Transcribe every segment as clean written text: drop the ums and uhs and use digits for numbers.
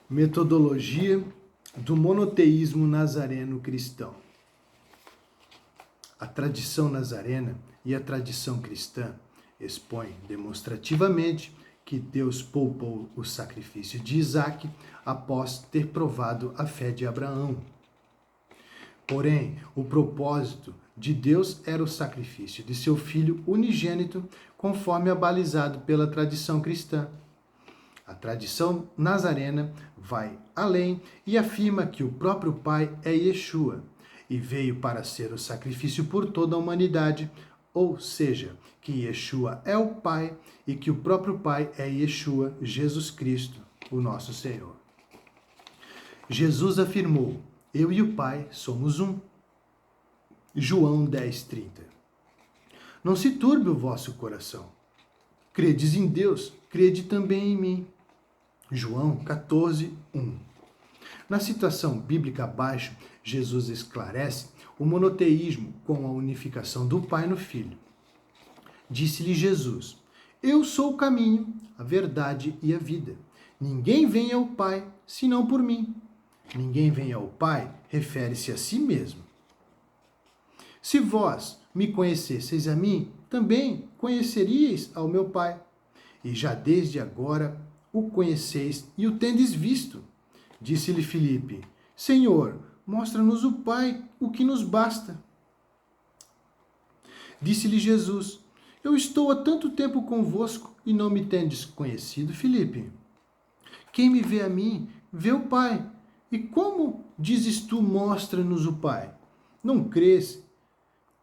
Metodologia do monoteísmo nazareno cristão. A tradição nazarena e a tradição cristã expõem demonstrativamente que Deus poupou o sacrifício de Isaque após ter provado a fé de Abraão. Porém, o propósito de Deus era o sacrifício de seu filho unigênito, conforme abalizado pela tradição cristã. A tradição nazarena vai além e afirma que o próprio Pai é Yeshua e veio para ser o sacrifício por toda a humanidade, ou seja, que Yeshua é o Pai e que o próprio Pai é Yeshua, Jesus Cristo, o nosso Senhor. Jesus afirmou: eu e o Pai somos um. João 10:30. Não se turbe o vosso coração. Credes em Deus, crede também em mim. João 14:1. Na citação bíblica abaixo, Jesus esclarece o monoteísmo com a unificação do Pai no Filho. Disse-lhe Jesus: eu sou o caminho, a verdade e a vida. Ninguém vem ao Pai senão por mim. Ninguém vem ao Pai refere-se a si mesmo. Se vós me conhecesseis a mim, também conheceríeis ao meu Pai. E já desde agora o conheceis e o tendes visto. Disse-lhe Filipe: Senhor, mostra-nos o Pai, o que nos basta. Disse-lhe Jesus: eu estou há tanto tempo convosco e não me tendes conhecido, Filipe? Quem me vê a mim, vê o Pai. E como dizes tu, mostra-nos o Pai? Não crês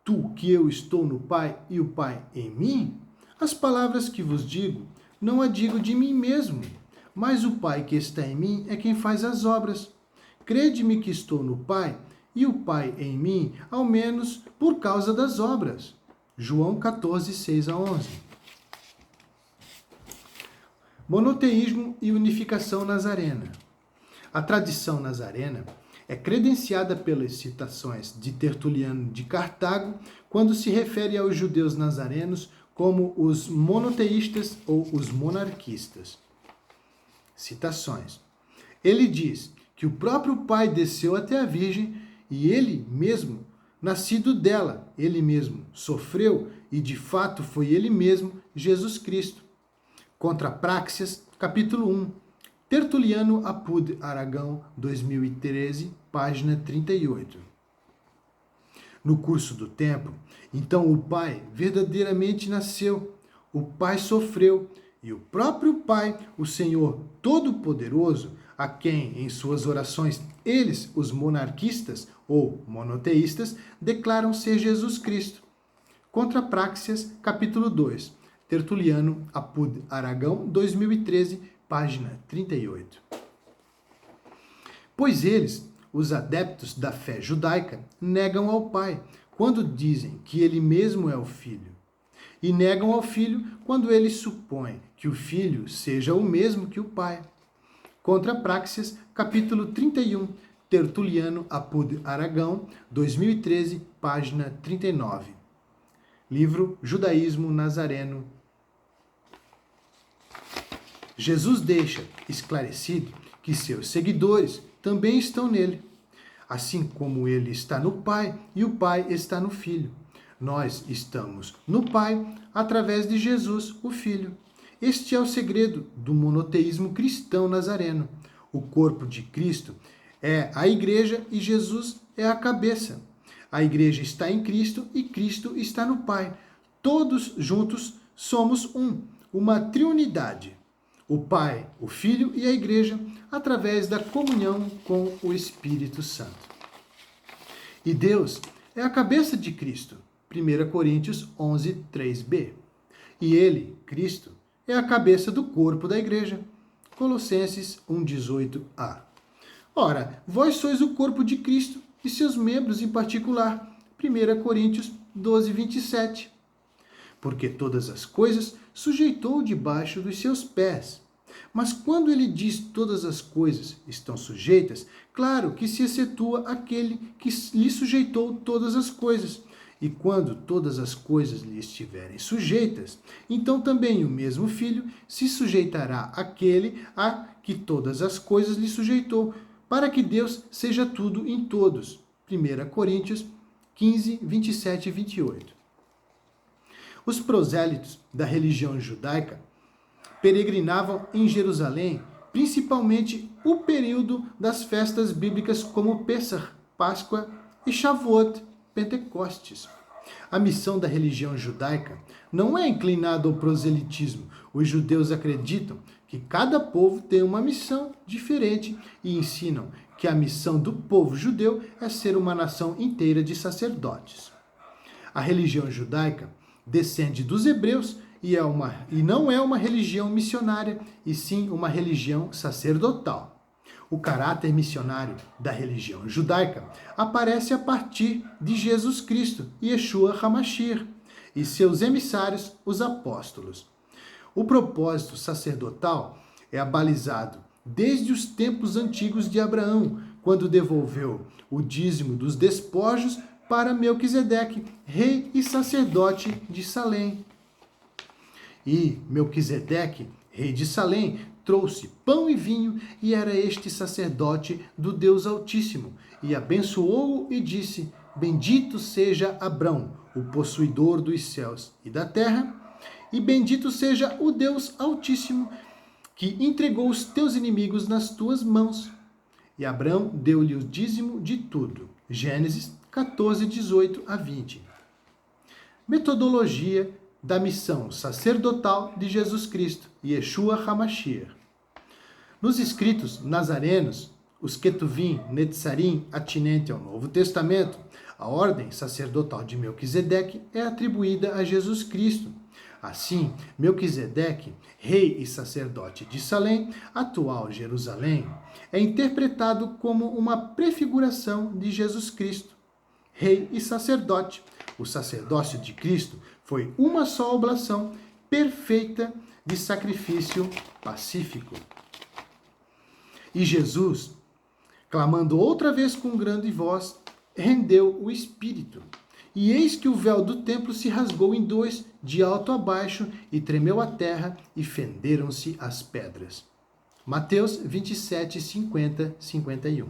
tu que eu estou no Pai e o Pai em mim? As palavras que vos digo, não a digo de mim mesmo, mas o Pai que está em mim é quem faz as obras. Crede-me que estou no Pai e o Pai em mim, ao menos por causa das obras. João 14:6-11. Monoteísmo e unificação nazarena. A tradição nazarena é credenciada pelas citações de Tertuliano de Cartago quando se refere aos judeus nazarenos como os monoteístas ou os monarquistas. Citações. Ele diz que o próprio Pai desceu até a Virgem e ele mesmo, nascido dela, ele mesmo sofreu e de fato foi ele mesmo, Jesus Cristo. Contra Praxeas, capítulo 1. Tertuliano Apud Aragão, 2013, página 38. No curso do tempo, então o Pai verdadeiramente nasceu, o Pai sofreu, e o próprio Pai, o Senhor Todo-Poderoso, a quem em suas orações eles, os monarquistas ou monoteístas, declaram ser Jesus Cristo. Contra Praxeas, capítulo 2. Tertuliano Apud Aragão, 2013, página 38. Pois eles, os adeptos da fé judaica, negam ao Pai quando dizem que ele mesmo é o Filho, e negam ao Filho quando eles supõem que o Filho seja o mesmo que o Pai. Contra Praxeas, capítulo 31, Tertuliano Apud Aragão, 2013, página 39. Livro Judaísmo Nazareno. Jesus deixa esclarecido que seus seguidores também estão nele, assim como ele está no Pai e o Pai está no Filho. Nós estamos no Pai através de Jesus, o Filho. Este é o segredo do monoteísmo cristão nazareno. O corpo de Cristo é a igreja e Jesus é a cabeça. A igreja está em Cristo e Cristo está no Pai. Todos juntos somos uma triunidade. O Pai, o Filho e a Igreja, através da comunhão com o Espírito Santo. E Deus é a cabeça de Cristo, 1 Coríntios 11, 3b. E Ele, Cristo, é a cabeça do corpo da Igreja, Colossenses 1, 18a. Ora, vós sois o corpo de Cristo e seus membros em particular, 1 Coríntios 12, 27. Porque todas as coisas sujeitou debaixo dos seus pés. Mas quando ele diz todas as coisas estão sujeitas, claro que se excetua aquele que lhe sujeitou todas as coisas, E quando todas as coisas lhe estiverem sujeitas, então também o mesmo Filho se sujeitará àquele a que todas as coisas lhe sujeitou, para que Deus seja tudo em todos. 1 Coríntios 15, 27 e 28. Os prosélitos da religião judaica peregrinavam em Jerusalém, principalmente o período das festas bíblicas como Pêssar, Páscoa e Shavuot, Pentecostes. A missão da religião judaica não é inclinada ao proselitismo. Os judeus acreditam que cada povo tem uma missão diferente e ensinam que a missão do povo judeu é ser uma nação inteira de sacerdotes. A religião judaica descende dos hebreus e não é uma religião missionária, e sim uma religião sacerdotal. O caráter missionário da religião judaica aparece a partir de Jesus Cristo, Yeshua HaMashiach, e seus emissários, os apóstolos. O propósito sacerdotal é abalizado desde os tempos antigos de Abraão, quando devolveu o dízimo dos despojos para Melquisedeque, rei e sacerdote de Salém. E Melquisedeque, rei de Salém, trouxe pão e vinho, e era este sacerdote do Deus Altíssimo, e abençoou-o e disse: Bendito seja Abrão, o possuidor dos céus e da terra, e bendito seja o Deus Altíssimo, que entregou os teus inimigos nas tuas mãos. E Abrão deu-lhe o dízimo de tudo. Gênesis 14, 18 a 20. Metodologia da missão sacerdotal de Jesus Cristo, Yeshua HaMashiach. Nos escritos nazarenos, os Ketuvim, Netzarim, atinente ao Novo Testamento, a ordem sacerdotal de Melquisedeque é atribuída a Jesus Cristo. Assim, Melquisedeque, rei e sacerdote de Salém, atual Jerusalém, é interpretado como uma prefiguração de Jesus Cristo, rei e sacerdote. O sacerdócio de Cristo foi uma só oblação perfeita de sacrifício pacífico. E Jesus, clamando outra vez com grande voz, rendeu o Espírito. E eis que o véu do templo se rasgou em dois, de alto a baixo, e tremeu a terra, e fenderam-se as pedras. Mateus 27, 50, 51.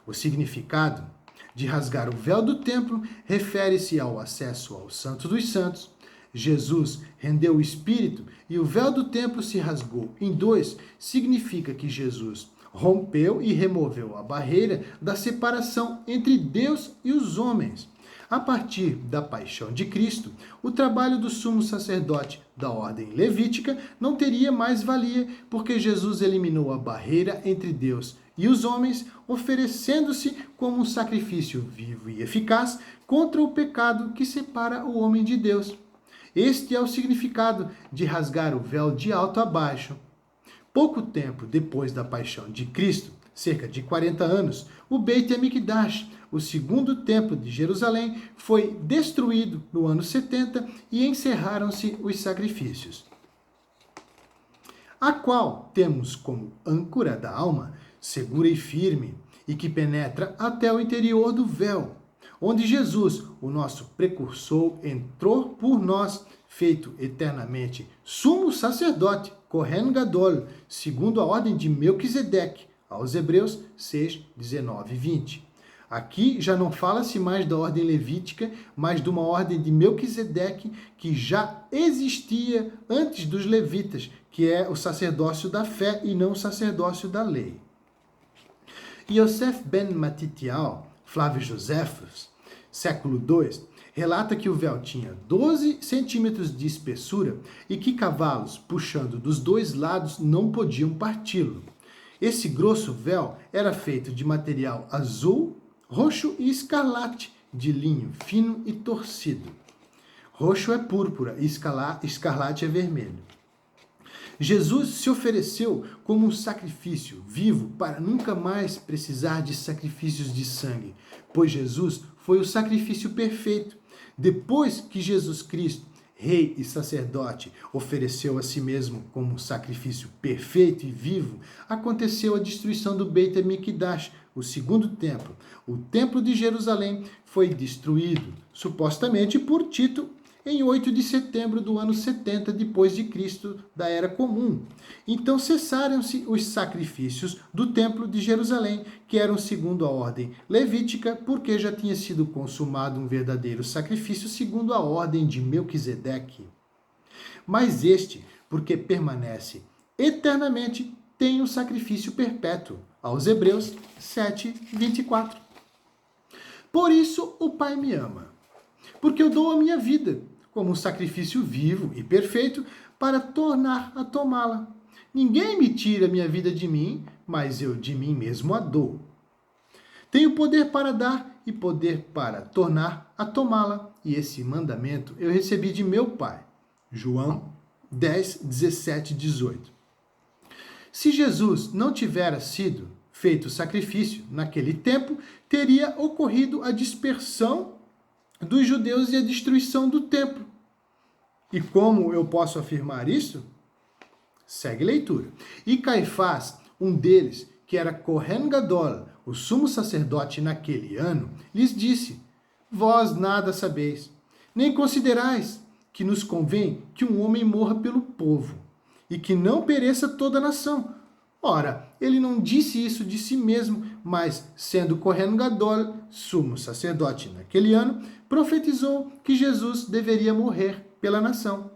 O significado de rasgar o véu do templo refere-se ao acesso ao Santo dos Santos. Jesus rendeu o Espírito e o véu do templo se rasgou em dois, significa que Jesus rompeu e removeu a barreira da separação entre Deus e os homens. A partir da paixão de Cristo, o trabalho do sumo sacerdote da ordem levítica não teria mais valia, porque Jesus eliminou a barreira entre Deus e os homens, oferecendo-se como um sacrifício vivo e eficaz contra o pecado que separa o homem de Deus. Este é o significado de rasgar o véu de alto a baixo. Pouco tempo depois da paixão de Cristo, cerca de 40 anos, o Beit HaMikdash, o segundo templo de Jerusalém, foi destruído no ano 70 e encerraram-se os sacrifícios. A qual temos como âncora da alma, segura e firme, e que penetra até o interior do véu, onde Jesus, o nosso precursor, entrou por nós, feito eternamente sumo sacerdote, Kohen Gadol, segundo a ordem de Melquisedeque, aos Hebreus 6, 19 e 20. Aqui já não fala-se mais da ordem levítica, mas de uma ordem de Melquisedeque que já existia antes dos levitas, que é o sacerdócio da fé e não o sacerdócio da lei. Yosef ben Matitial, Flávio Joséfos, século II, relata que o véu tinha 12 centímetros de espessura e que cavalos, puxando dos dois lados, não podiam parti-lo. Esse grosso véu era feito de material azul, roxo e escarlate, de linho fino e torcido. Roxo é púrpura e escarlate é vermelho. Jesus se ofereceu como um sacrifício vivo para nunca mais precisar de sacrifícios de sangue, pois Jesus foi o sacrifício perfeito. Depois que Jesus Cristo rei e sacerdote, ofereceu a si mesmo como sacrifício perfeito e vivo, aconteceu a destruição do Beit HaMikdash, o segundo templo. O templo de Jerusalém foi destruído, supostamente por Tito, em 8 de setembro do ano 70 depois de Cristo, da Era Comum. Então cessaram-se os sacrifícios do templo de Jerusalém, que eram segundo a ordem levítica, porque já tinha sido consumado um verdadeiro sacrifício segundo a ordem de Melquisedeque. Mas este, porque permanece eternamente, tem o sacrifício perpétuo. Aos Hebreus 7, 24. Por isso o Pai me ama, porque eu dou a minha vida como um sacrifício vivo e perfeito para tornar a tomá-la. Ninguém me tira minha vida de mim, mas eu de mim mesmo a dou. Tenho poder para dar e poder para tornar a tomá-la, e esse mandamento eu recebi de meu Pai. João 10, 17, 18. Se Jesus não tivera sido feito sacrifício naquele tempo, teria ocorrido a dispersão dos judeus e a destruição do templo. E como eu posso afirmar isso? Segue leitura. E Caifás, um deles, que era Kohen Gadol, o sumo sacerdote naquele ano, lhes disse: Vós nada sabeis, nem considerais que nos convém que um homem morra pelo povo, e que não pereça toda a nação. Ora, ele não disse isso de si mesmo, mas, sendo Kohen Gadol, sumo sacerdote naquele ano, profetizou que Jesus deveria morrer pela nação.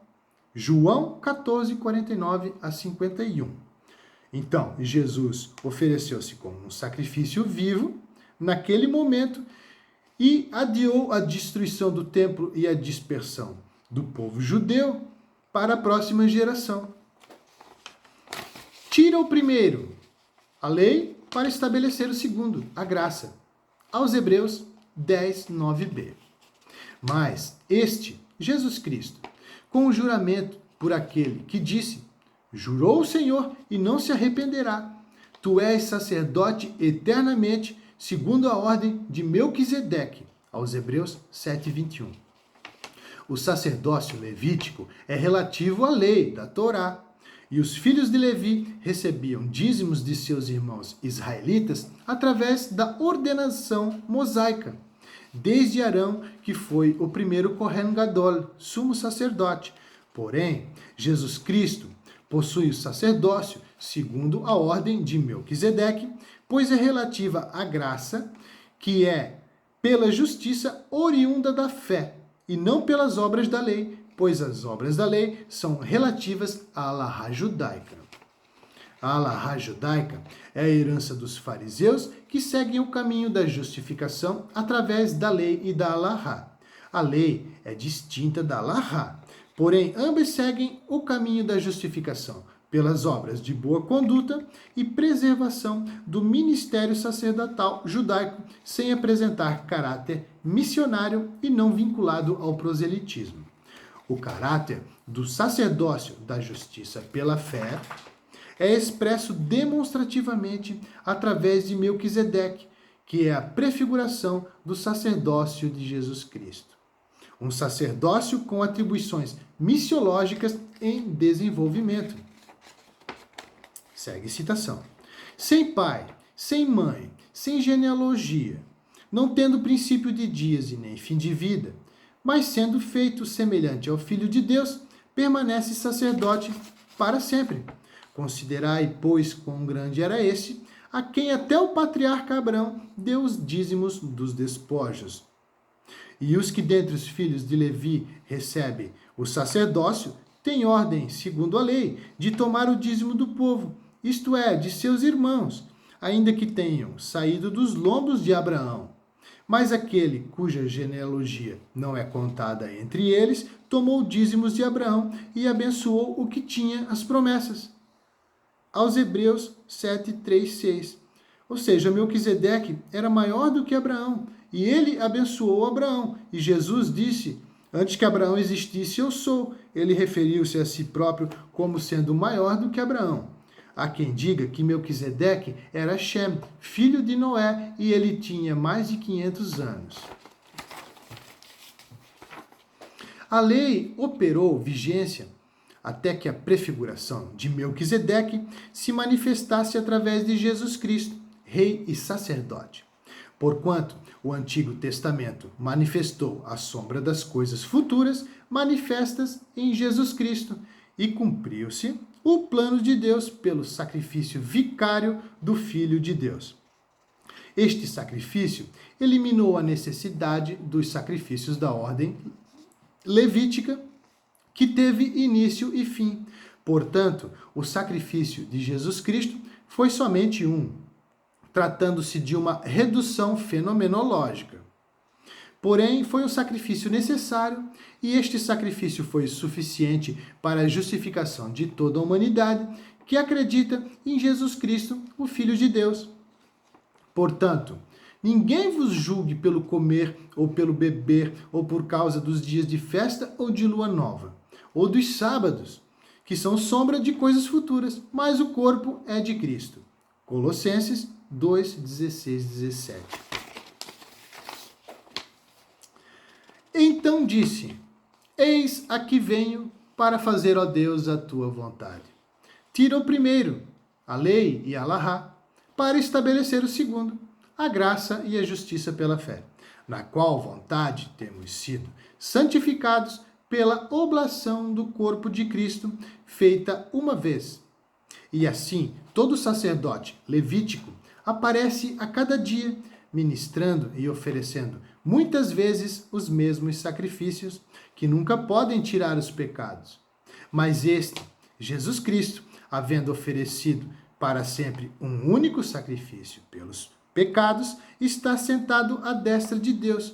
João 14, 49 a 51. Então, Jesus ofereceu-se como um sacrifício vivo naquele momento e adiou a destruição do templo e a dispersão do povo judeu para a próxima geração. Tira o primeiro, a lei, para estabelecer o segundo, a graça. Aos Hebreus 10, 9b. Mas este, Jesus Cristo, com o juramento por aquele que disse: Jurou o Senhor e não se arrependerá. Tu és sacerdote eternamente, segundo a ordem de Melquisedeque. Aos Hebreus 7, 21. O sacerdócio levítico é relativo à lei da Torá. E os filhos de Levi recebiam dízimos de seus irmãos israelitas através da ordenação mosaica, desde Arão, que foi o primeiro Kohen Gadol, sumo sacerdote. Porém, Jesus Cristo possui o sacerdócio segundo a ordem de Melquisedeque, pois é relativa à graça, que é pela justiça oriunda da fé, e não pelas obras da lei, pois as obras da lei são relativas à halahá judaica. A halahá judaica é a herança dos fariseus que seguem o caminho da justificação através da lei e da halahá. A lei é distinta da halahá, porém ambas seguem o caminho da justificação pelas obras de boa conduta e preservação do ministério sacerdotal judaico, sem apresentar caráter missionário e não vinculado ao proselitismo. O caráter do sacerdócio da justiça pela fé é expresso demonstrativamente através de Melquisedeque, que é a prefiguração do sacerdócio de Jesus Cristo. Um sacerdócio com atribuições missiológicas em desenvolvimento. Segue citação. Sem pai, sem mãe, sem genealogia, não tendo princípio de dias e nem fim de vida, mas sendo feito semelhante ao Filho de Deus, permanece sacerdote para sempre. Considerai, pois, quão grande era esse, a quem até o patriarca Abraão deu os dízimos dos despojos. E os que dentre os filhos de Levi recebem o sacerdócio, têm ordem, segundo a lei, de tomar o dízimo do povo, isto é, de seus irmãos, ainda que tenham saído dos lombos de Abraão. Mas aquele cuja genealogia não é contada entre eles, tomou dízimos de Abraão e abençoou o que tinha as promessas. Aos Hebreus 7, 3, 6. Ou seja, Melquisedeque era maior do que Abraão, e ele abençoou Abraão. E Jesus disse: Antes que Abraão existisse, eu sou. Ele referiu-se a si próprio como sendo maior do que Abraão. Há quem diga que Melquisedeque era Shem, filho de Noé, e ele tinha mais de 500 anos. A lei operou vigência até que a prefiguração de Melquisedeque se manifestasse através de Jesus Cristo, rei e sacerdote. Porquanto o Antigo Testamento manifestou a sombra das coisas futuras manifestas em Jesus Cristo, e cumpriu-se o plano de Deus pelo sacrifício vicário do Filho de Deus. Este sacrifício eliminou a necessidade dos sacrifícios da ordem levítica, que teve início e fim. Portanto, o sacrifício de Jesus Cristo foi somente um, tratando-se de uma redução fenomenológica. Porém, foi um sacrifício necessário, e este sacrifício foi suficiente para a justificação de toda a humanidade que acredita em Jesus Cristo, o Filho de Deus. Portanto, ninguém vos julgue pelo comer ou pelo beber, ou por causa dos dias de festa ou de lua nova, ou dos sábados, que são sombra de coisas futuras, mas o corpo é de Cristo. Colossenses 2, 16, 17. Então disse: Eis aqui venho para fazer, ó Deus, a tua vontade. Tira o primeiro, a lei e a Alahá, para estabelecer o segundo, a graça e a justiça pela fé, na qual vontade temos sido santificados pela oblação do corpo de Cristo, feita uma vez. E assim, todo sacerdote levítico aparece a cada dia, ministrando e oferecendo muitas vezes os mesmos sacrifícios, que nunca podem tirar os pecados. Mas este, Jesus Cristo, havendo oferecido para sempre um único sacrifício pelos pecados, está sentado à destra de Deus.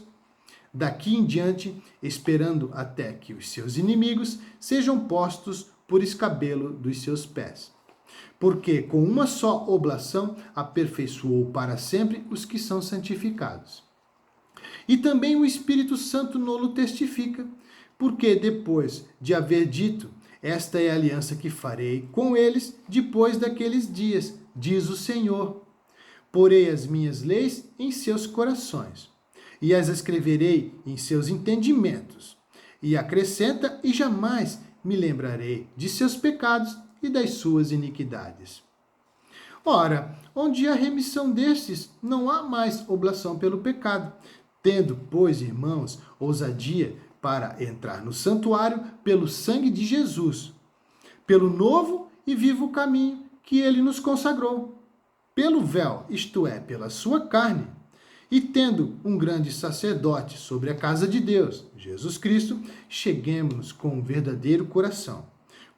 Daqui em diante, esperando até que os seus inimigos sejam postos por escabelo dos seus pés. Porque com uma só oblação aperfeiçoou para sempre os que são santificados. E também o Espírito Santo nolo testifica, porque depois de haver dito: esta é a aliança que farei com eles depois daqueles dias, diz o Senhor. Porei as minhas leis em seus corações, e as escreverei em seus entendimentos. E acrescenta: e jamais me lembrarei de seus pecados e das suas iniquidades. Ora, onde há remissão destes, não há mais oblação pelo pecado. Tendo, pois, irmãos, ousadia para entrar no santuário pelo sangue de Jesus, pelo novo e vivo caminho que ele nos consagrou, pelo véu, isto é, pela sua carne, e tendo um grande sacerdote sobre a casa de Deus, Jesus Cristo, cheguemos com um verdadeiro coração,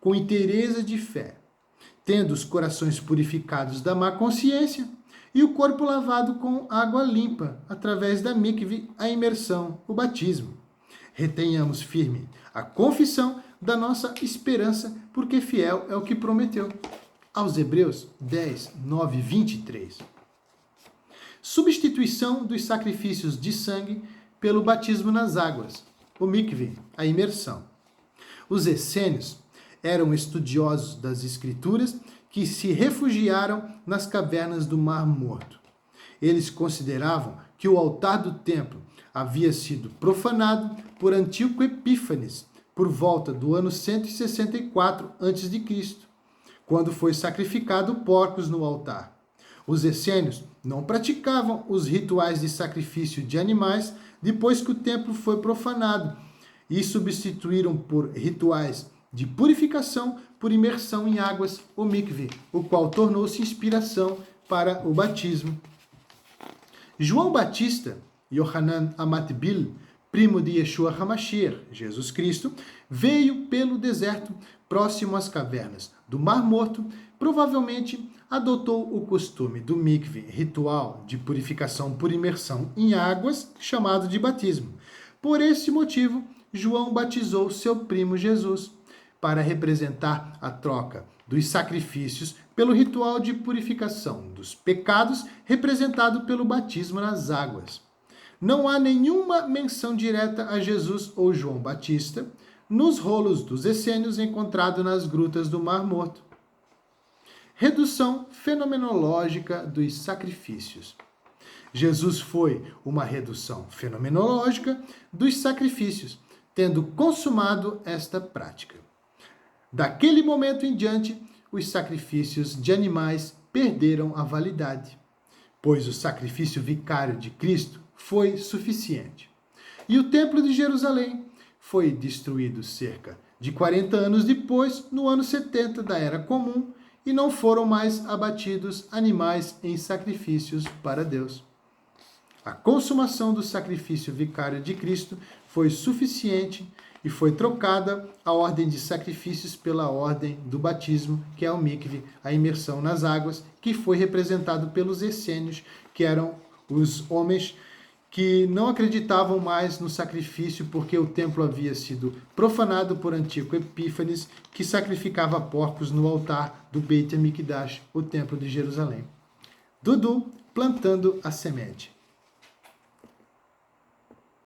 com inteireza de fé, tendo os corações purificados da má consciência e o corpo lavado com água limpa, através da mikve, a imersão, o batismo. Retenhamos firme a confissão da nossa esperança, porque fiel é o que prometeu. Aos Hebreus 10, 9, 23. Substituição dos sacrifícios de sangue pelo batismo nas águas, o mikve, a imersão. Os essênios eram estudiosos das Escrituras que se refugiaram nas cavernas do Mar Morto. Eles consideravam que o altar do templo havia sido profanado por Antíoco Epífanes por volta do ano 164 a.C., quando foi sacrificado porcos no altar. Os essênios não praticavam os rituais de sacrifício de animais depois que o templo foi profanado e substituíram por rituais de purificação por imersão em águas, o mikve, o qual tornou-se inspiração para o batismo. João Batista, Yohanan Amatbil, primo de Yeshua HaMashiach, Jesus Cristo, veio pelo deserto próximo às cavernas do Mar Morto, provavelmente adotou o costume do mikve, ritual de purificação por imersão em águas, chamado de batismo. Por esse motivo, João batizou seu primo Jesus, para representar a troca dos sacrifícios pelo ritual de purificação dos pecados, representado pelo batismo nas águas. Não há nenhuma menção direta a Jesus ou João Batista nos rolos dos essênios encontrados nas grutas do Mar Morto. Redução fenomenológica dos sacrifícios. Jesus foi uma redução fenomenológica dos sacrifícios, tendo consumado esta prática. Daquele momento em diante, os sacrifícios de animais perderam a validade, pois o sacrifício vicário de Cristo foi suficiente. E o Templo de Jerusalém foi destruído cerca de 40 anos depois, no ano 70 da Era Comum, e não foram mais abatidos animais em sacrifícios para Deus. A consumação do sacrifício vicário de Cristo foi suficiente e foi trocada a ordem de sacrifícios pela ordem do batismo, que é o mikve, a imersão nas águas, que foi representado pelos essênios, que eram os homens que não acreditavam mais no sacrifício porque o templo havia sido profanado por Antíoco Epífanes, que sacrificava porcos no altar do Beit HaMikdash, o templo de Jerusalém. Dudu plantando a semente.